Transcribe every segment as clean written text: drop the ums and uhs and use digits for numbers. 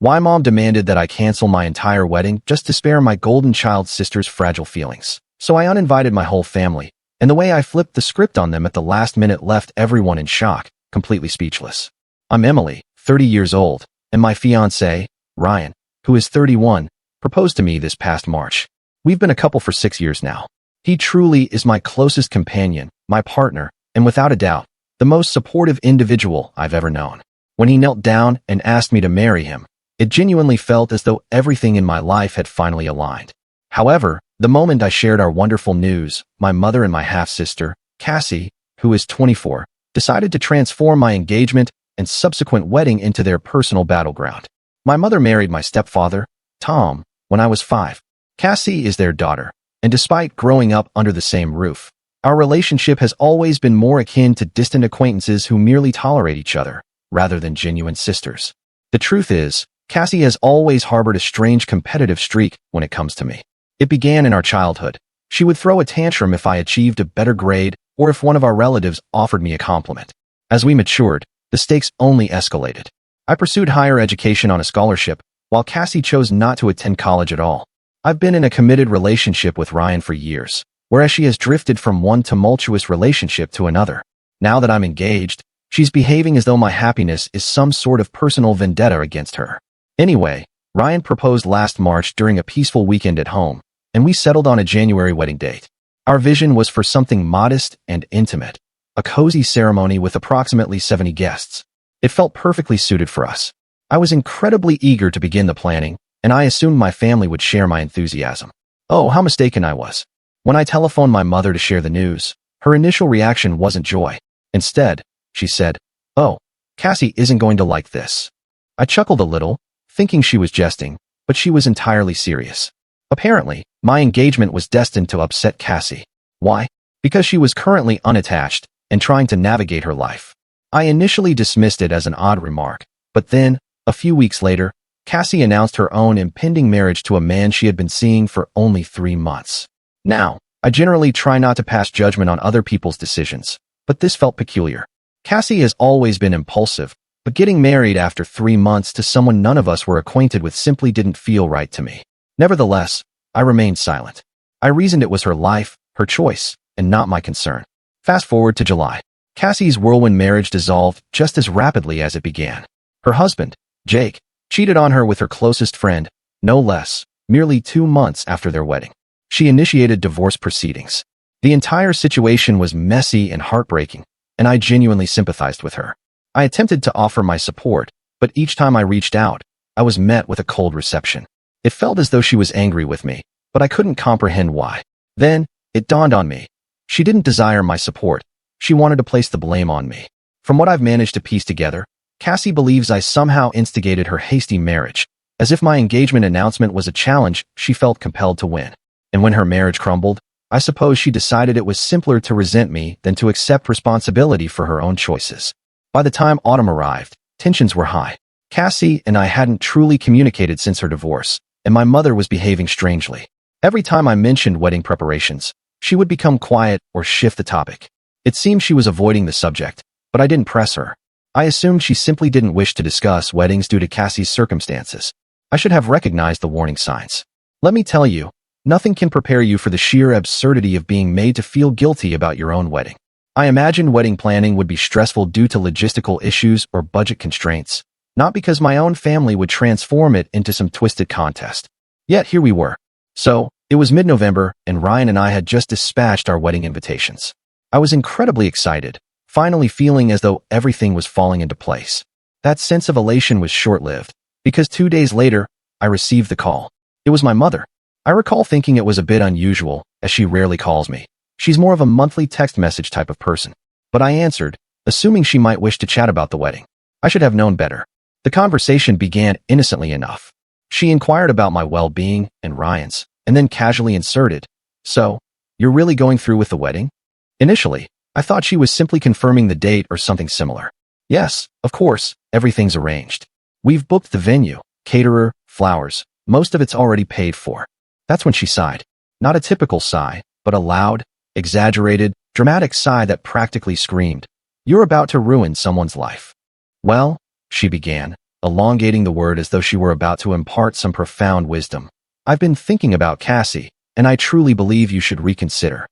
Why Mom demanded that I cancel my entire wedding just to spare my golden child sister's fragile feelings. So I uninvited my whole family, and the way I flipped the script on them at the last minute left everyone in shock, completely speechless. I'm Emily, 30 years old, and my fiancé, Ryan, who is 31, proposed to me this past March. We've been a couple for 6 years now. He truly is my closest companion, my partner, and without a doubt, the most supportive individual I've ever known. When he knelt down and asked me to marry him, it genuinely felt as though everything in my life had finally aligned. However, the moment I shared our wonderful news, my mother and my half-sister, Cassie, who is 24, decided to transform my engagement and subsequent wedding into their personal battleground. My mother married my stepfather, Tom, when I was 5. Cassie is their daughter, and despite growing up under the same roof, our relationship has always been more akin to distant acquaintances who merely tolerate each other, rather than genuine sisters. The truth is, Cassie has always harbored a strange competitive streak when it comes to me. It began in our childhood. She would throw a tantrum if I achieved a better grade or if one of our relatives offered me a compliment. As we matured, the stakes only escalated. I pursued higher education on a scholarship, while Cassie chose not to attend college at all. I've been in a committed relationship with Ryan for years, whereas she has drifted from one tumultuous relationship to another. Now that I'm engaged, she's behaving as though my happiness is some sort of personal vendetta against her. Anyway, Ryan proposed last March during a peaceful weekend at home, and we settled on a January wedding date. Our vision was for something modest and intimate, a cozy ceremony with approximately 70 guests. It felt perfectly suited for us. I was incredibly eager to begin the planning, and I assumed my family would share my enthusiasm. Oh, how mistaken I was. When I telephoned my mother to share the news, her initial reaction wasn't joy. Instead, she said, "Oh, Cassie isn't going to like this." I chuckled a little, thinking she was jesting, but she was entirely serious. Apparently, my engagement was destined to upset Cassie. Why? Because she was currently unattached and trying to navigate her life. I initially dismissed it as an odd remark, but then, a few weeks later, Cassie announced her own impending marriage to a man she had been seeing for only 3 months. Now, I generally try not to pass judgment on other people's decisions, but this felt peculiar. Cassie has always been impulsive, but getting married after 3 months to someone none of us were acquainted with simply didn't feel right to me. Nevertheless, I remained silent. I reasoned it was her life, her choice, and not my concern. Fast forward to July. Cassie's whirlwind marriage dissolved just as rapidly as it began. Her husband, Jake, cheated on her with her closest friend, no less, merely 2 months after their wedding. She initiated divorce proceedings. The entire situation was messy and heartbreaking, and I genuinely sympathized with her. I attempted to offer my support, but each time I reached out, I was met with a cold reception. It felt as though she was angry with me, but I couldn't comprehend why. Then, it dawned on me. She didn't desire my support. She wanted to place the blame on me. From what I've managed to piece together, Cassie believes I somehow instigated her hasty marriage, as if my engagement announcement was a challenge she felt compelled to win. And when her marriage crumbled, I suppose she decided it was simpler to resent me than to accept responsibility for her own choices. By the time autumn arrived, tensions were high. Cassie and I hadn't truly communicated since her divorce, and my mother was behaving strangely. Every time I mentioned wedding preparations, she would become quiet or shift the topic. It seemed she was avoiding the subject, but I didn't press her. I assumed she simply didn't wish to discuss weddings due to Cassie's circumstances. I should have recognized the warning signs. Let me tell you, nothing can prepare you for the sheer absurdity of being made to feel guilty about your own wedding. I imagined wedding planning would be stressful due to logistical issues or budget constraints, not because my own family would transform it into some twisted contest. Yet here we were. So, it was mid-November, and Ryan and I had just dispatched our wedding invitations. I was incredibly excited, finally feeling as though everything was falling into place. That sense of elation was short-lived, because 2 days later, I received the call. It was my mother. I recall thinking it was a bit unusual, as she rarely calls me. She's more of a monthly text message type of person. But I answered, assuming she might wish to chat about the wedding. I should have known better. The conversation began innocently enough. She inquired about my well-being and Ryan's, and then casually inserted, "So, you're really going through with the wedding?" Initially, I thought she was simply confirming the date or something similar. Yes, of course, everything's arranged. We've booked the venue, caterer, flowers, most of it's already paid for. That's when she sighed. Not a typical sigh, but a loud, exaggerated, dramatic sigh that practically screamed, "You're about to ruin someone's life." "Well," she began, elongating the word as though she were about to impart some profound wisdom. I've been thinking about Cassie, and I truly believe you should reconsider.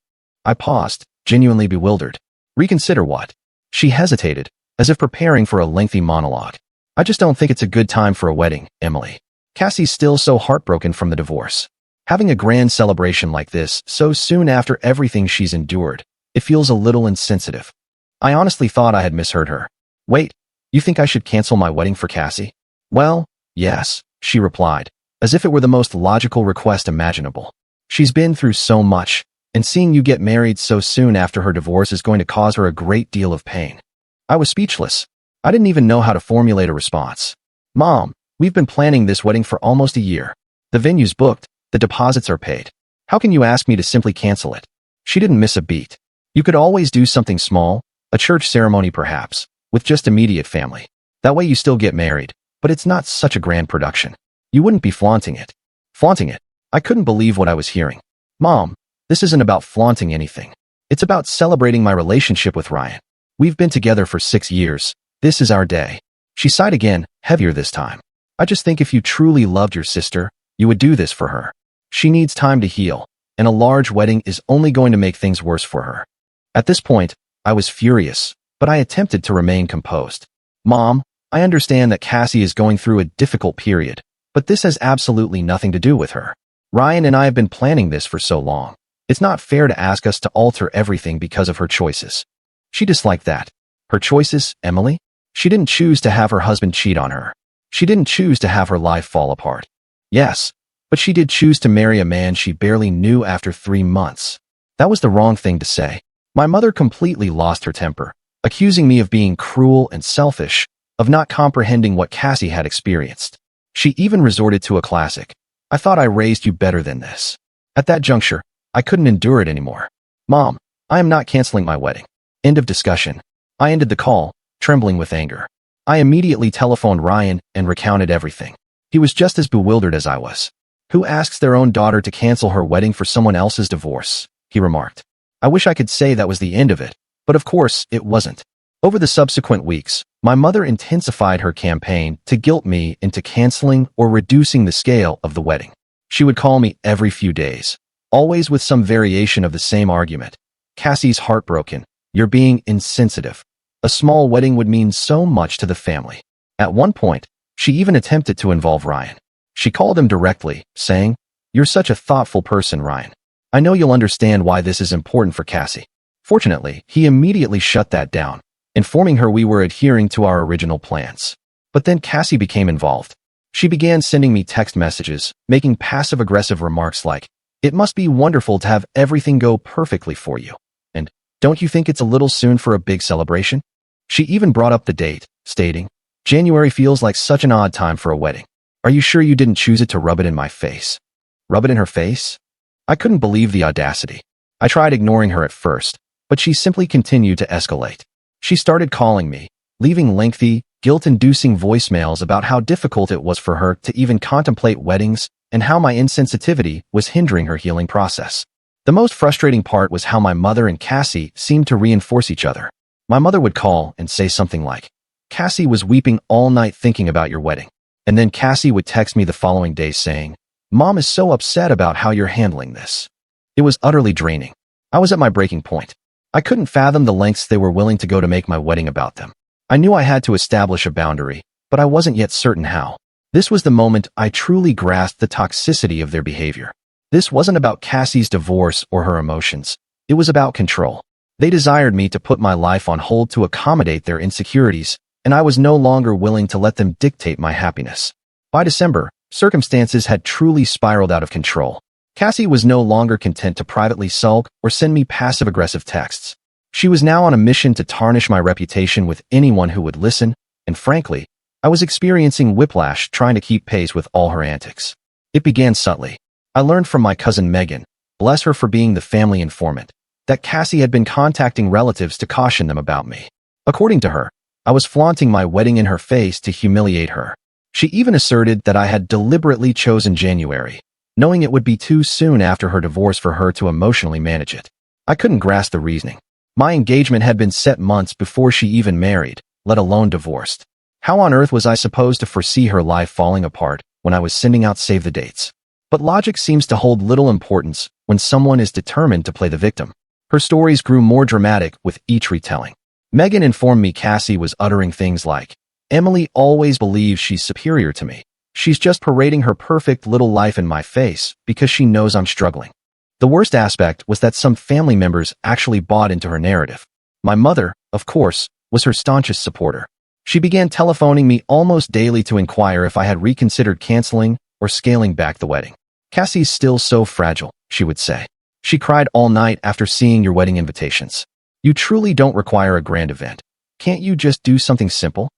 I paused, genuinely bewildered. Reconsider what? She hesitated, as if preparing for a lengthy monologue. I just don't think it's a good time for a wedding, Emily. Cassie's still so heartbroken from the divorce. Having a grand celebration like this so soon after everything she's endured, it feels a little insensitive. I honestly thought I had misheard her. Wait, you think I should cancel my wedding for Cassie? Well, yes, she replied, as if it were the most logical request imaginable. She's been through so much, and seeing you get married so soon after her divorce is going to cause her a great deal of pain. I was speechless. I didn't even know how to formulate a response. Mom, we've been planning this wedding for almost a year. The venue's booked, the deposits are paid. How can you ask me to simply cancel it? She didn't miss a beat. You could always do something small, a church ceremony perhaps, with just immediate family. That way you still get married, but it's not such a grand production. You wouldn't be flaunting it. Flaunting it? I couldn't believe what I was hearing. Mom, this isn't about flaunting anything. It's about celebrating my relationship with Ryan. We've been together for 6 years. This is our day. She sighed again, heavier this time. I just think if you truly loved your sister, you would do this for her. She needs time to heal, and a large wedding is only going to make things worse for her. At this point, I was furious, but I attempted to remain composed. Mom, I understand that Cassie is going through a difficult period, but this has absolutely nothing to do with her. Ryan and I have been planning this for so long. It's not fair to ask us to alter everything because of her choices. She disliked that. Her choices, Emily? She didn't choose to have her husband cheat on her. She didn't choose to have her life fall apart. Yes, but she did choose to marry a man she barely knew after 3 months. That was the wrong thing to say. My mother completely lost her temper, accusing me of being cruel and selfish, of not comprehending what Cassie had experienced. She even resorted to a classic. I thought I raised you better than this. At that juncture, I couldn't endure it anymore. Mom, I am not canceling my wedding. End of discussion. I ended the call, trembling with anger. I immediately telephoned Ryan and recounted everything. He was just as bewildered as I was. Who asks their own daughter to cancel her wedding for someone else's divorce? He remarked. I wish I could say that was the end of it, but of course it wasn't. Over the subsequent weeks, my mother intensified her campaign to guilt me into canceling or reducing the scale of the wedding. She would call me every few days, always with some variation of the same argument. Cassie's heartbroken. You're being insensitive. A small wedding would mean so much to the family. At one point, she even attempted to involve Ryan. She called him directly, saying, "You're such a thoughtful person, Ryan. I know you'll understand why this is important for Cassie." Fortunately, he immediately shut that down, informing her we were adhering to our original plans. But then Cassie became involved. She began sending me text messages, making passive-aggressive remarks like, "It must be wonderful to have everything go perfectly for you. And don't you think it's a little soon for a big celebration?" She even brought up the date, stating, "January feels like such an odd time for a wedding. Are you sure you didn't choose it to rub it in my face?" Rub it in her face? I couldn't believe the audacity. I tried ignoring her at first, but she simply continued to escalate. She started calling me, leaving lengthy, guilt-inducing voicemails about how difficult it was for her to even contemplate weddings and how my insensitivity was hindering her healing process. The most frustrating part was how my mother and Cassie seemed to reinforce each other. My mother would call and say something like, "Cassie was weeping all night thinking about your wedding." And then Cassie would text me the following day saying, "Mom is so upset about how you're handling this." It was utterly draining. I was at my breaking point. I couldn't fathom the lengths they were willing to go to make my wedding about them. I knew I had to establish a boundary, but I wasn't yet certain how. This was the moment I truly grasped the toxicity of their behavior. This wasn't about Cassie's divorce or her emotions. It was about control. They desired me to put my life on hold to accommodate their insecurities, and I was no longer willing to let them dictate my happiness. By December, circumstances had truly spiraled out of control. Cassie was no longer content to privately sulk or send me passive-aggressive texts. She was now on a mission to tarnish my reputation with anyone who would listen, and frankly, I was experiencing whiplash trying to keep pace with all her antics. It began subtly. I learned from my cousin Megan, bless her for being the family informant, that Cassie had been contacting relatives to caution them about me. According to her, I was flaunting my wedding in her face to humiliate her. She even asserted that I had deliberately chosen January, knowing it would be too soon after her divorce for her to emotionally manage it. I couldn't grasp the reasoning. My engagement had been set months before she even married, let alone divorced. How on earth was I supposed to foresee her life falling apart when I was sending out save the dates? But logic seems to hold little importance when someone is determined to play the victim. Her stories grew more dramatic with each retelling. Megan informed me Cassie was uttering things like, "Emily always believes she's superior to me. She's just parading her perfect little life in my face because she knows I'm struggling." The worst aspect was that some family members actually bought into her narrative. My mother, of course, was her staunchest supporter. She began telephoning me almost daily to inquire if I had reconsidered canceling or scaling back the wedding. "Cassie's still so fragile," she would say. "She cried all night after seeing your wedding invitations. You truly don't require a grand event. Can't you just do something simple?"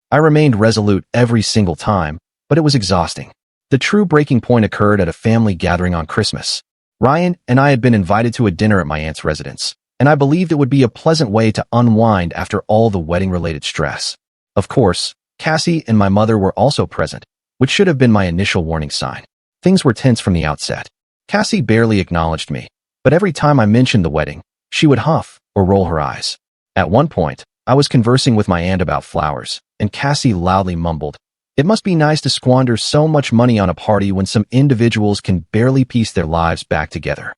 I remained resolute every single time, but it was exhausting. The true breaking point occurred at a family gathering on Christmas. Ryan and I had been invited to a dinner at my aunt's residence, and I believed it would be a pleasant way to unwind after all the wedding-related stress. Of course, Cassie and my mother were also present, which should have been my initial warning sign. Things were tense from the outset. Cassie barely acknowledged me, but every time I mentioned the wedding, she would huff or roll her eyes. At one point, I was conversing with my aunt about flowers, and Cassie loudly mumbled, "It must be nice to squander so much money on a party when some individuals can barely piece their lives back together."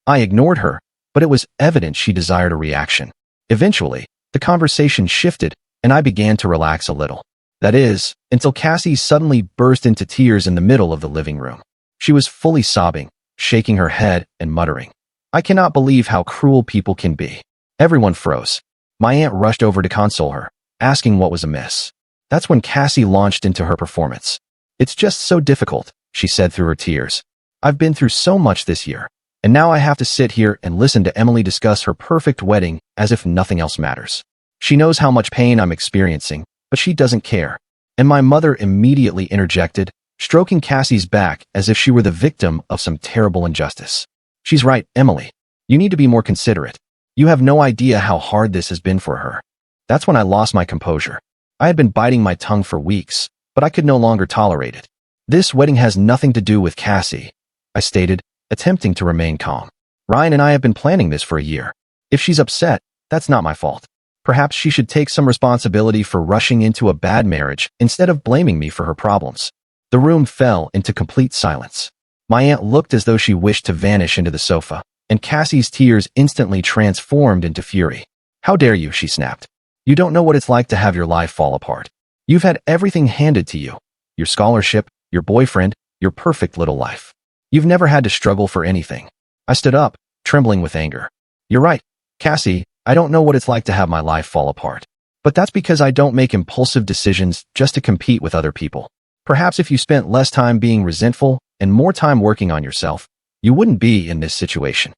I ignored her, but it was evident she desired a reaction. Eventually, the conversation shifted, and I began to relax a little. That is, until Cassie suddenly burst into tears in the middle of the living room. She was fully sobbing, shaking her head and muttering, "I cannot believe how cruel people can be." Everyone froze. My aunt rushed over to console her, asking what was amiss. That's when Cassie launched into her performance. "It's just so difficult," she said through her tears. "I've been through so much this year, and now I have to sit here and listen to Emily discuss her perfect wedding as if nothing else matters. She knows how much pain I'm experiencing, but she doesn't care." And my mother immediately interjected, stroking Cassie's back as if she were the victim of some terrible injustice. "She's right, Emily. You need to be more considerate. You have no idea how hard this has been for her." That's when I lost my composure. I had been biting my tongue for weeks, but I could no longer tolerate it. "This wedding has nothing to do with Cassie," I stated, attempting to remain calm. "Ryan and I have been planning this for a year. If she's upset, that's not my fault. Perhaps she should take some responsibility for rushing into a bad marriage instead of blaming me for her problems." The room fell into complete silence. My aunt looked as though she wished to vanish into the sofa, and Cassie's tears instantly transformed into fury. "How dare you," she snapped. "You don't know what it's like to have your life fall apart. You've had everything handed to you. Your scholarship, your boyfriend, your perfect little life. You've never had to struggle for anything." I stood up, trembling with anger. "You're right, Cassie. I don't know what it's like to have my life fall apart. But that's because I don't make impulsive decisions just to compete with other people. Perhaps if you spent less time being resentful and more time working on yourself, you wouldn't be in this situation."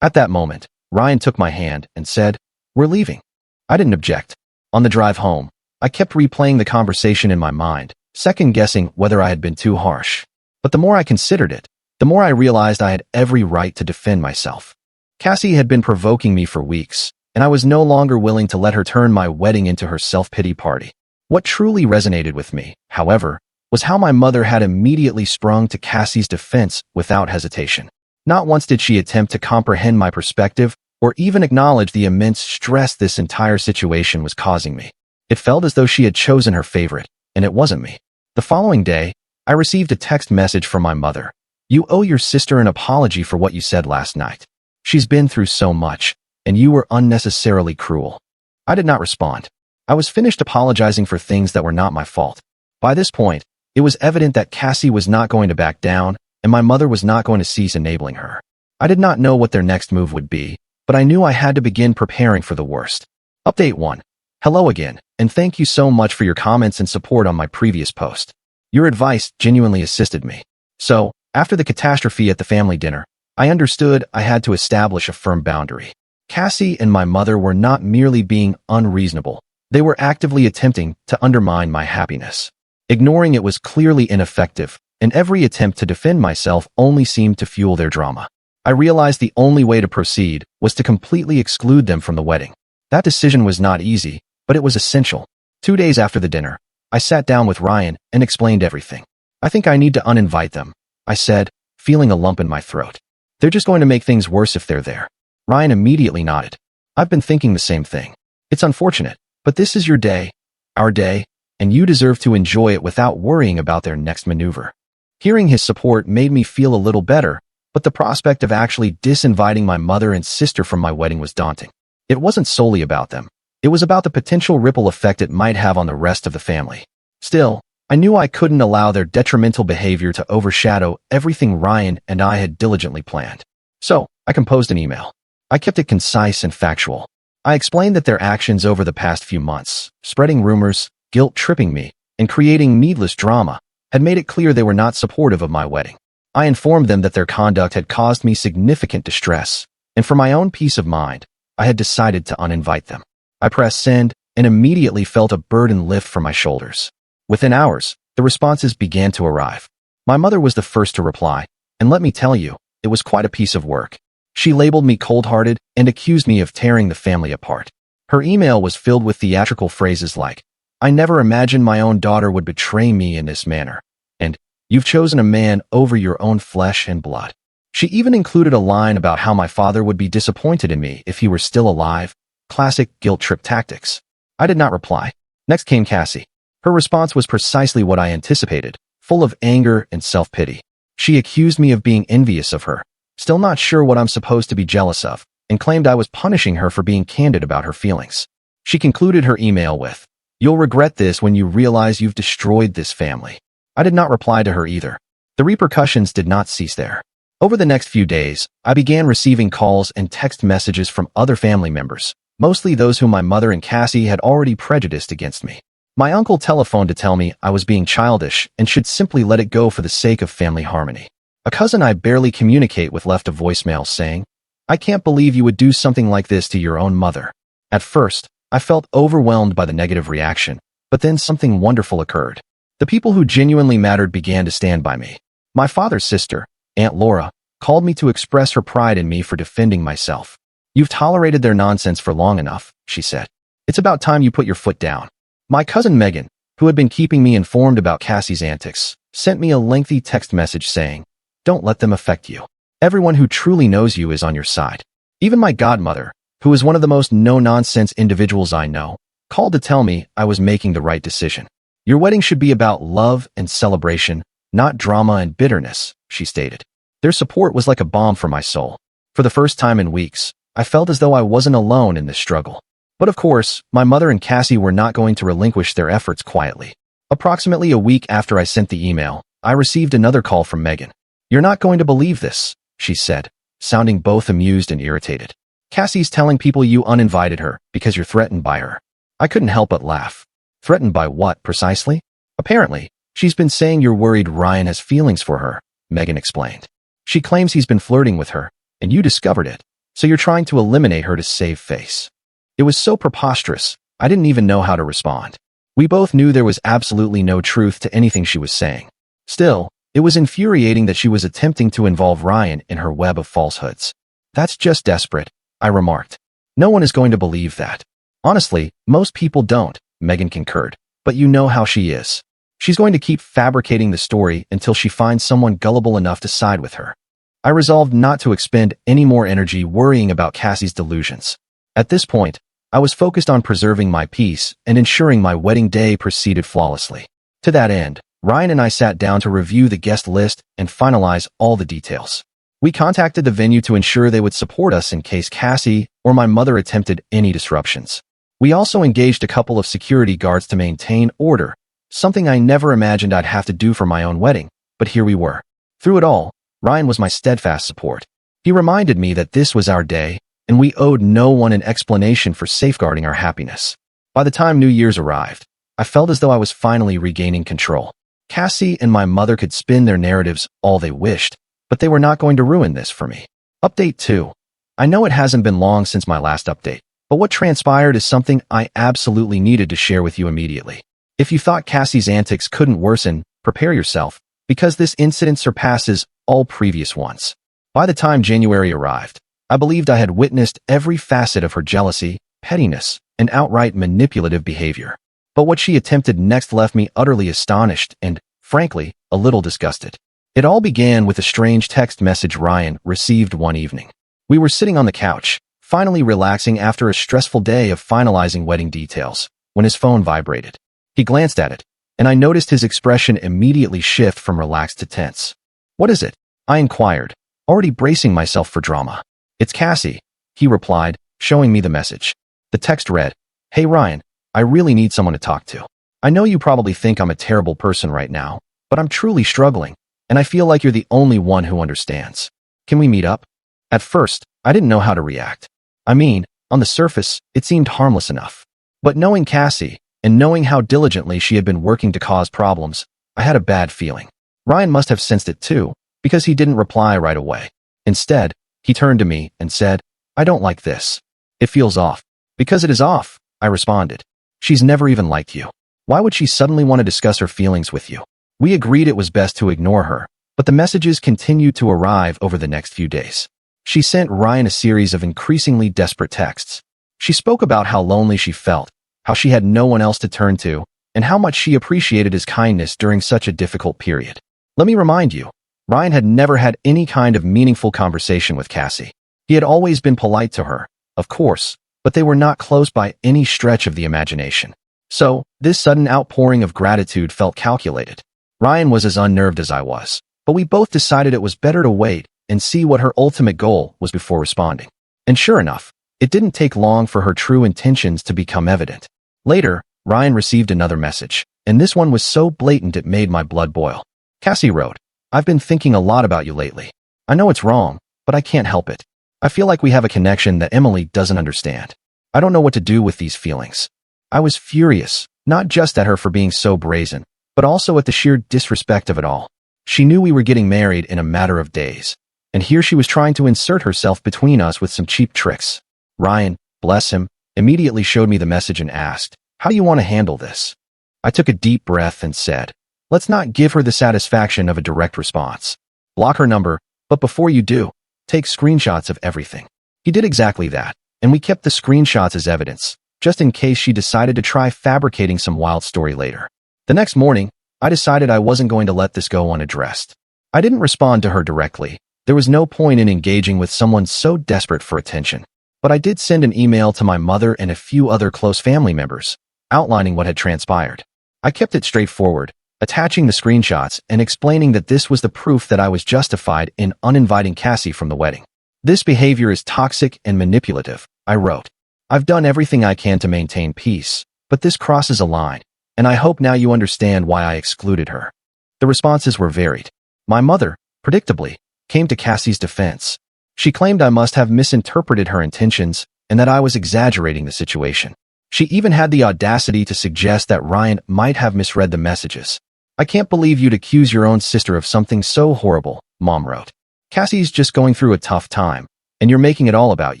At that moment, Ryan took my hand and said, "We're leaving." I didn't object. On the drive home, I kept replaying the conversation in my mind, second-guessing whether I had been too harsh. But the more I considered it, the more I realized I had every right to defend myself. Cassie had been provoking me for weeks, and I was no longer willing to let her turn my wedding into her self-pity party. What truly resonated with me, however, was how my mother had immediately sprung to Cassie's defense without hesitation. Not once did she attempt to comprehend my perspective or even acknowledge the immense stress this entire situation was causing me. It felt as though she had chosen her favorite, and it wasn't me. The following day, I received a text message from my mother. "You owe your sister an apology for what you said last night. She's been through so much, and you were unnecessarily cruel." I did not respond. I was finished apologizing for things that were not my fault. By this point, it was evident that Cassie was not going to back down, and my mother was not going to cease enabling her. I did not know what their next move would be, but I knew I had to begin preparing for the worst. Update 1. Hello again, and thank you so much for your comments and support on my previous post. Your advice genuinely assisted me. So, after the catastrophe at the family dinner, I understood I had to establish a firm boundary. Cassie and my mother were not merely being unreasonable. They were actively attempting to undermine my happiness. Ignoring it was clearly ineffective, and every attempt to defend myself only seemed to fuel their drama. I realized the only way to proceed was to completely exclude them from the wedding. That decision was not easy, but it was essential. 2 days after the dinner, I sat down with Ryan and explained everything. "I think I need to uninvite them," I said, feeling a lump in my throat. "They're just going to make things worse if they're there." Ryan immediately nodded. "I've been thinking the same thing. It's unfortunate, but this is your day, our day, and you deserve to enjoy it without worrying about their next maneuver. Hearing his support made me feel a little better, but the prospect of actually disinviting my mother and sister from my wedding was daunting. It wasn't solely about them. It was about the potential ripple effect it might have on the rest of the family. Still, I knew I couldn't allow their detrimental behavior to overshadow everything Ryan and I had diligently planned. So, I composed an email. I kept it concise and factual. I explained that their actions over the past few months, spreading rumors, guilt-tripping me, and creating needless drama, had made it clear they were not supportive of my wedding. I informed them that their conduct had caused me significant distress, and for my own peace of mind, I had decided to uninvite them. I pressed send and immediately felt a burden lift from my shoulders. Within hours, the responses began to arrive. My mother was the first to reply, and let me tell you, it was quite a piece of work. She labeled me cold-hearted and accused me of tearing the family apart. Her email was filled with theatrical phrases like, "I never imagined my own daughter would betray me in this manner," and "You've chosen a man over your own flesh and blood." She even included a line about how my father would be disappointed in me if he were still alive. Classic guilt trip tactics. I did not reply. Next came Cassie. Her response was precisely what I anticipated, full of anger and self-pity. She accused me of being envious of her, still not sure what I'm supposed to be jealous of, and claimed I was punishing her for being candid about her feelings. She concluded her email with, "You'll regret this when you realize you've destroyed this family." I did not reply to her either. The repercussions did not cease there. Over the next few days, I began receiving calls and text messages from other family members, mostly those whom my mother and Cassie had already prejudiced against me. My uncle telephoned to tell me I was being childish and should simply let it go for the sake of family harmony. A cousin I barely communicate with left a voicemail saying, "I can't believe you would do something like this to your own mother." At first, I felt overwhelmed by the negative reaction, but then something wonderful occurred. The people who genuinely mattered began to stand by me. My father's sister, Aunt Laura, called me to express her pride in me for defending myself. "You've tolerated their nonsense for long enough," she said. "It's about time you put your foot down." My cousin Megan, who had been keeping me informed about Cassie's antics, sent me a lengthy text message saying, "Don't let them affect you. Everyone who truly knows you is on your side." Even my godmother, who is one of the most no-nonsense individuals I know, called to tell me I was making the right decision. "Your wedding should be about love and celebration, not drama and bitterness," she stated. Their support was like a balm for my soul. For the first time in weeks, I felt as though I wasn't alone in this struggle. But of course, my mother and Cassie were not going to relinquish their efforts quietly. Approximately a week after I sent the email, I received another call from Megan. "You're not going to believe this," she said, sounding both amused and irritated. "Cassie's telling people you uninvited her because you're threatened by her." I couldn't help but laugh. Threatened by what, precisely? "Apparently, she's been saying you're worried Ryan has feelings for her," Megan explained. "She claims he's been flirting with her, and you discovered it, so you're trying to eliminate her to save face." It was so preposterous, I didn't even know how to respond. We both knew there was absolutely no truth to anything she was saying. Still, it was infuriating that she was attempting to involve Ryan in her web of falsehoods. "That's just desperate," I remarked. "No one is going to believe that." "Honestly, most people don't," Megan concurred. "But you know how she is. She's going to keep fabricating the story until she finds someone gullible enough to side with her." I resolved not to expend any more energy worrying about Cassie's delusions. At this point, I was focused on preserving my peace and ensuring my wedding day proceeded flawlessly. To that end, Ryan and I sat down to review the guest list and finalize all the details. We contacted the venue to ensure they would support us in case Cassie or my mother attempted any disruptions. We also engaged a couple of security guards to maintain order, something I never imagined I'd have to do for my own wedding, but here we were. Through it all, Ryan was my steadfast support. He reminded me that this was our day, and we owed no one an explanation for safeguarding our happiness. By the time New Year's arrived, I felt as though I was finally regaining control. Cassie and my mother could spin their narratives all they wished, but they were not going to ruin this for me. Update 2. I know it hasn't been long since my last update, but what transpired is something I absolutely needed to share with you immediately. If you thought Cassie's antics couldn't worsen, prepare yourself, because this incident surpasses all previous ones. By the time January arrived, I believed I had witnessed every facet of her jealousy, pettiness, and outright manipulative behavior. But what she attempted next left me utterly astonished and, frankly, a little disgusted. It all began with a strange text message Ryan received one evening. We were sitting on the couch, finally relaxing after a stressful day of finalizing wedding details, when his phone vibrated. He glanced at it, and I noticed his expression immediately shift from relaxed to tense. "What is it?" I inquired, already bracing myself for drama. "It's Cassie," he replied, showing me the message. The text read, "Hey Ryan, I really need someone to talk to. I know you probably think I'm a terrible person right now, but I'm truly struggling, and I feel like you're the only one who understands. Can we meet up?" At first, I didn't know how to react. I mean, on the surface, it seemed harmless enough. But knowing Cassie, and knowing how diligently she had been working to cause problems, I had a bad feeling. Ryan must have sensed it too, because he didn't reply right away. Instead, he turned to me and said, "I don't like this. It feels off." "Because it is off," I responded. "She's never even liked you. Why would she suddenly want to discuss her feelings with you?" We agreed it was best to ignore her, but the messages continued to arrive over the next few days. She sent Ryan a series of increasingly desperate texts. She spoke about how lonely she felt, how she had no one else to turn to, and how much she appreciated his kindness during such a difficult period. Let me remind you, Ryan had never had any kind of meaningful conversation with Cassie. He had always been polite to her, of course, but they were not close by any stretch of the imagination. So, this sudden outpouring of gratitude felt calculated. Ryan was as unnerved as I was, but we both decided it was better to wait and see what her ultimate goal was before responding. And sure enough, it didn't take long for her true intentions to become evident. Later, Ryan received another message, and this one was so blatant it made my blood boil. Cassie wrote, "I've been thinking a lot about you lately. I know it's wrong, but I can't help it. I feel like we have a connection that Emily doesn't understand. I don't know what to do with these feelings." I was furious, not just at her for being so brazen, but also at the sheer disrespect of it all. She knew we were getting married in a matter of days, and here she was trying to insert herself between us with some cheap tricks. Ryan, bless him, immediately showed me the message and asked, "How do you want to handle this?" I took a deep breath and said, "Let's not give her the satisfaction of a direct response. Block her number, but before you do, take screenshots of everything." He did exactly that, and we kept the screenshots as evidence, just in case she decided to try fabricating some wild story later. The next morning, I decided I wasn't going to let this go unaddressed. I didn't respond to her directly. There was no point in engaging with someone so desperate for attention. But I did send an email to my mother and a few other close family members, outlining what had transpired. I kept it straightforward, attaching the screenshots and explaining that this was the proof that I was justified in uninviting Cassie from the wedding. "This behavior is toxic and manipulative," I wrote. "I've done everything I can to maintain peace, but this crosses a line, and I hope now you understand why I excluded her." The responses were varied. My mother, predictably, came to Cassie's defense. She claimed I must have misinterpreted her intentions and that I was exaggerating the situation. She even had the audacity to suggest that Ryan might have misread the messages. "I can't believe you'd accuse your own sister of something so horrible," Mom wrote. "Cassie's just going through a tough time, and you're making it all about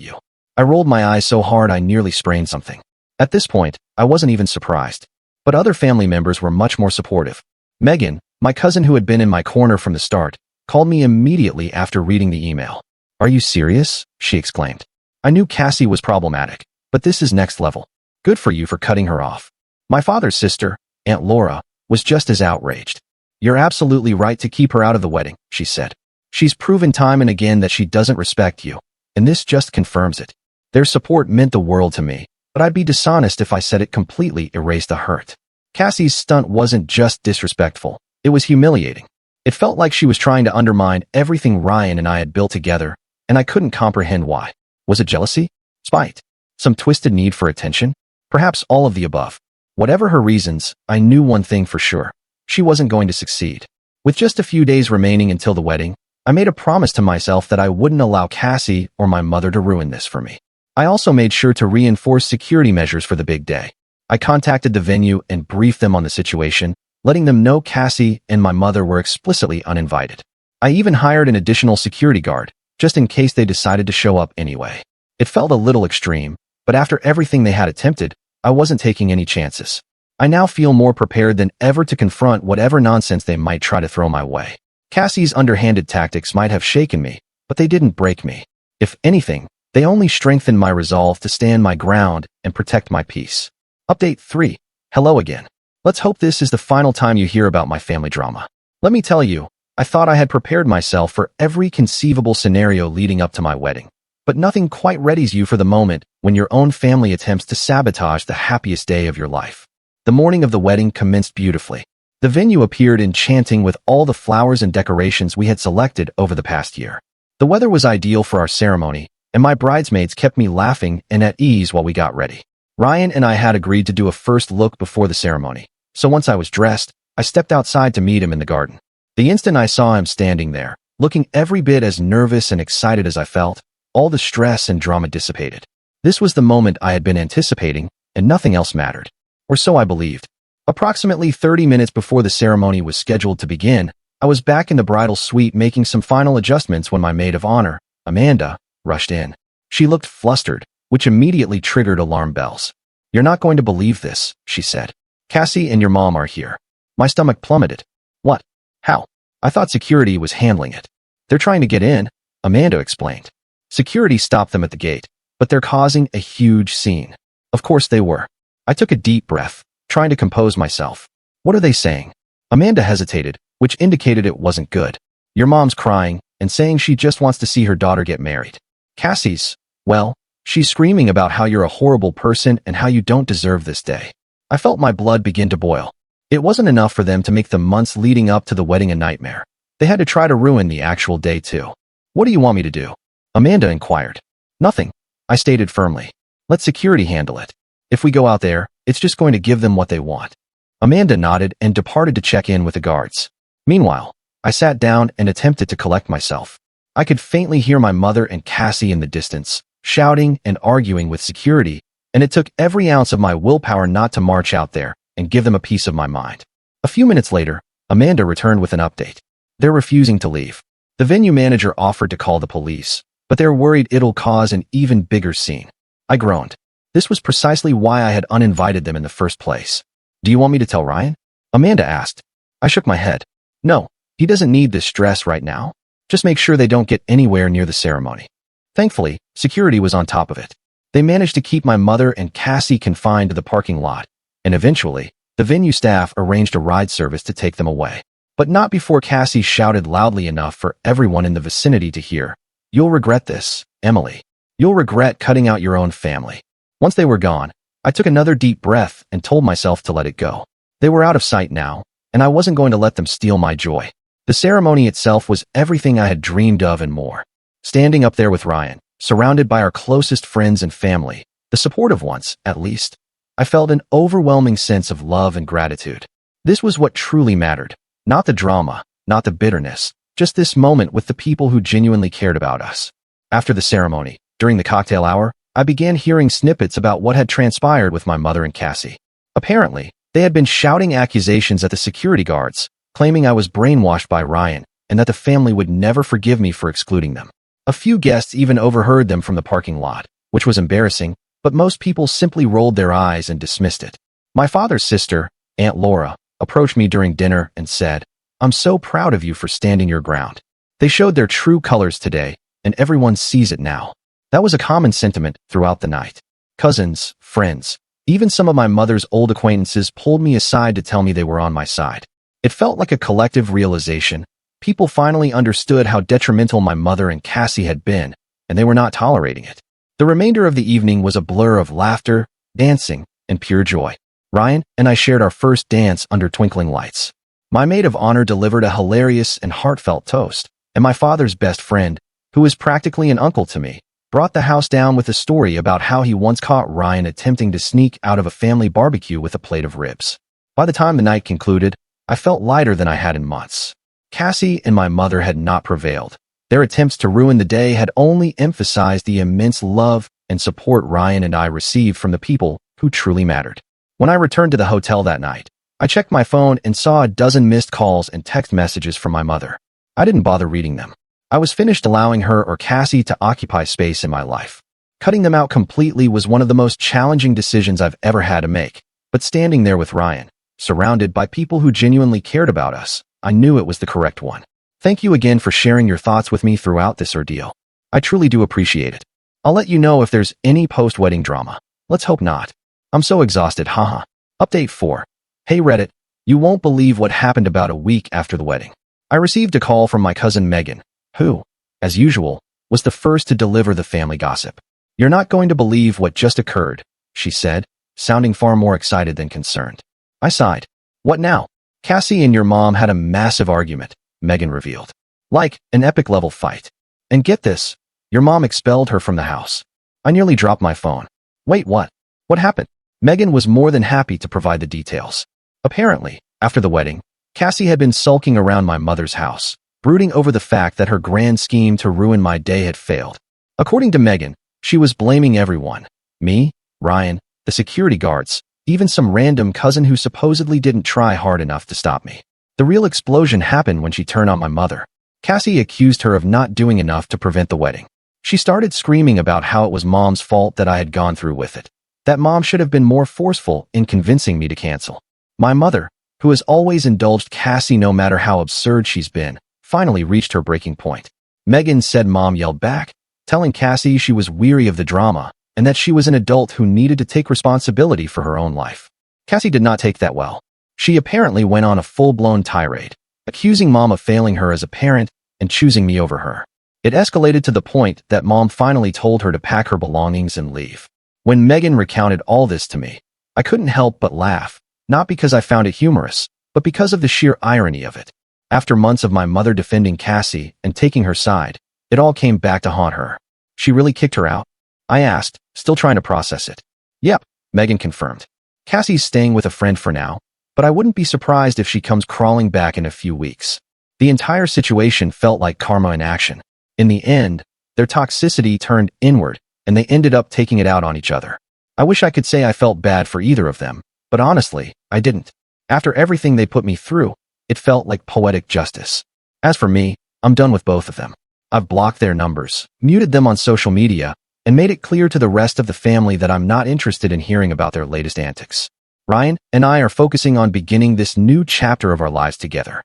you." I rolled my eyes so hard I nearly sprained something. At this point, I wasn't even surprised. But other family members were much more supportive. Megan, my cousin who had been in my corner from the start, called me immediately after reading the email. "Are you serious?" she exclaimed. "I knew Cassie was problematic, but this is next level. Good for you for cutting her off." My father's sister, Aunt Laura, was just as outraged. "You're absolutely right to keep her out of the wedding," she said. "She's proven time and again that she doesn't respect you, and this just confirms it." Their support meant the world to me, but I'd be dishonest if I said it completely erased the hurt. Cassie's stunt wasn't just disrespectful, it was humiliating. It felt like she was trying to undermine everything Ryan and I had built together, and I couldn't comprehend why. Was it jealousy? Spite? Some twisted need for attention? Perhaps all of the above. Whatever her reasons, I knew one thing for sure. She wasn't going to succeed. With just a few days remaining until the wedding, I made a promise to myself that I wouldn't allow Cassie or my mother to ruin this for me. I also made sure to reinforce security measures for the big day. I contacted the venue and briefed them on the situation, letting them know Cassie and my mother were explicitly uninvited. I even hired an additional security guard, just in case they decided to show up anyway. It felt a little extreme, but after everything they had attempted, I wasn't taking any chances. I now feel more prepared than ever to confront whatever nonsense they might try to throw my way. Cassie's underhanded tactics might have shaken me, but they didn't break me. If anything, they only strengthened my resolve to stand my ground and protect my peace. Update 3. Hello again. Let's hope this is the final time you hear about my family drama. Let me tell you, I thought I had prepared myself for every conceivable scenario leading up to my wedding. But nothing quite readies you for the moment when your own family attempts to sabotage the happiest day of your life. The morning of the wedding commenced beautifully. The venue appeared enchanting with all the flowers and decorations we had selected over the past year. The weather was ideal for our ceremony, and my bridesmaids kept me laughing and at ease while we got ready. Ryan and I had agreed to do a first look before the ceremony, so once I was dressed, I stepped outside to meet him in the garden. The instant I saw him standing there, looking every bit as nervous and excited as I felt, all the stress and drama dissipated. This was the moment I had been anticipating, and nothing else mattered. Or so I believed. Approximately 30 minutes before the ceremony was scheduled to begin, I was back in the bridal suite making some final adjustments when my maid of honor, Amanda, rushed in. She looked flustered, which immediately triggered alarm bells. "You're not going to believe this," she said. "Cassie and your mom are here." My stomach plummeted. "What? How?" "I thought security was handling it." "They're trying to get in," Amanda explained. "Security stopped them at the gate, but they're causing a huge scene." Of course they were. I took a deep breath, trying to compose myself. "What are they saying?" Amanda hesitated, which indicated it wasn't good. "Your mom's crying and saying she just wants to see her daughter get married. Cassie's, well, she's screaming about how you're a horrible person and how you don't deserve this day." I felt my blood begin to boil. It wasn't enough for them to make the months leading up to the wedding a nightmare. They had to try to ruin the actual day too. "What do you want me to do?" Amanda inquired. "Nothing," I stated firmly. "Let security handle it. If we go out there, it's just going to give them what they want." Amanda nodded and departed to check in with the guards. Meanwhile, I sat down and attempted to collect myself. I could faintly hear my mother and Cassie in the distance, shouting and arguing with security, and it took every ounce of my willpower not to march out there and give them a piece of my mind. A few minutes later, Amanda returned with an update. "They're refusing to leave. The venue manager offered to call the police, but they're worried it'll cause an even bigger scene." I groaned. This was precisely why I had uninvited them in the first place. "Do you want me to tell Ryan?" Amanda asked. I shook my head. "No, he doesn't need this stress right now. Just make sure they don't get anywhere near the ceremony." Thankfully, security was on top of it. They managed to keep my mother and Cassie confined to the parking lot, and eventually, the venue staff arranged a ride service to take them away. But not before Cassie shouted loudly enough for everyone in the vicinity to hear, "You'll regret this, Emily. You'll regret cutting out your own family." Once they were gone, I took another deep breath and told myself to let it go. They were out of sight now, and I wasn't going to let them steal my joy. The ceremony itself was everything I had dreamed of and more. Standing up there with Ryan, surrounded by our closest friends and family, the supportive ones, at least, I felt an overwhelming sense of love and gratitude. This was what truly mattered. Not the drama, not the bitterness, just this moment with the people who genuinely cared about us. After the ceremony, during the cocktail hour, I began hearing snippets about what had transpired with my mother and Cassie. Apparently, they had been shouting accusations at the security guards, claiming I was brainwashed by Ryan and that the family would never forgive me for excluding them. A few guests even overheard them from the parking lot, which was embarrassing, but most people simply rolled their eyes and dismissed it. My father's sister, Aunt Laura, approached me during dinner and said, "I'm so proud of you for standing your ground. They showed their true colors today, and everyone sees it now." That was a common sentiment throughout the night. Cousins, friends, even some of my mother's old acquaintances pulled me aside to tell me they were on my side. It felt like a collective realization. People finally understood how detrimental my mother and Cassie had been, and they were not tolerating it. The remainder of the evening was a blur of laughter, dancing, and pure joy. Ryan and I shared our first dance under twinkling lights. My maid of honor delivered a hilarious and heartfelt toast, and my father's best friend, who is practically an uncle to me, brought the house down with a story about how he once caught Ryan attempting to sneak out of a family barbecue with a plate of ribs. By the time the night concluded, I felt lighter than I had in months. Cassie and my mother had not prevailed. Their attempts to ruin the day had only emphasized the immense love and support Ryan and I received from the people who truly mattered. When I returned to the hotel that night, I checked my phone and saw a dozen missed calls and text messages from my mother. I didn't bother reading them. I was finished allowing her or Cassie to occupy space in my life. Cutting them out completely was one of the most challenging decisions I've ever had to make, but standing there with Ryan, surrounded by people who genuinely cared about us, I knew it was the correct one. Thank you again for sharing your thoughts with me throughout this ordeal. I truly do appreciate it. I'll let you know if there's any post-wedding drama. Let's hope not. I'm so exhausted, haha. Update 4. Hey Reddit, you won't believe what happened about a week after the wedding. I received a call from my cousin Megan, who, as usual, was the first to deliver the family gossip. "You're not going to believe what just occurred," she said, sounding far more excited than concerned. I sighed. What now? Cassie and your mom had a massive argument, Megan revealed. Like an epic level fight. And get this, your mom expelled her from the house. I nearly dropped my phone. Wait, what? What happened? Megan was more than happy to provide the details. Apparently, after the wedding, Cassie had been sulking around my mother's house, brooding over the fact that her grand scheme to ruin my day had failed. According to Megan, she was blaming everyone. Me, Ryan, the security guards, even some random cousin who supposedly didn't try hard enough to stop me. The real explosion happened when she turned on my mother. Cassie accused her of not doing enough to prevent the wedding. She started screaming about how it was Mom's fault that I had gone through with it. That Mom should have been more forceful in convincing me to cancel. My mother, who has always indulged Cassie no matter how absurd she's been, finally reached her breaking point. Megan said Mom yelled back, telling Cassie she was weary of the drama and that she was an adult who needed to take responsibility for her own life. Cassie did not take that well. She apparently went on a full-blown tirade, accusing Mom of failing her as a parent and choosing me over her. It escalated to the point that Mom finally told her to pack her belongings and leave. When Megan recounted all this to me, I couldn't help but laugh, not because I found it humorous, but because of the sheer irony of it. After months of my mother defending Cassie and taking her side, it all came back to haunt her. She really kicked her out? I asked, still trying to process it. Yep, Megan confirmed. Cassie's staying with a friend for now, but I wouldn't be surprised if she comes crawling back in a few weeks. The entire situation felt like karma in action. In the end, their toxicity turned inward, and they ended up taking it out on each other. I wish I could say I felt bad for either of them, but honestly, I didn't. After everything they put me through, it felt like poetic justice. As for me, I'm done with both of them. I've blocked their numbers, muted them on social media, and made it clear to the rest of the family that I'm not interested in hearing about their latest antics. Ryan and I are focusing on beginning this new chapter of our lives together.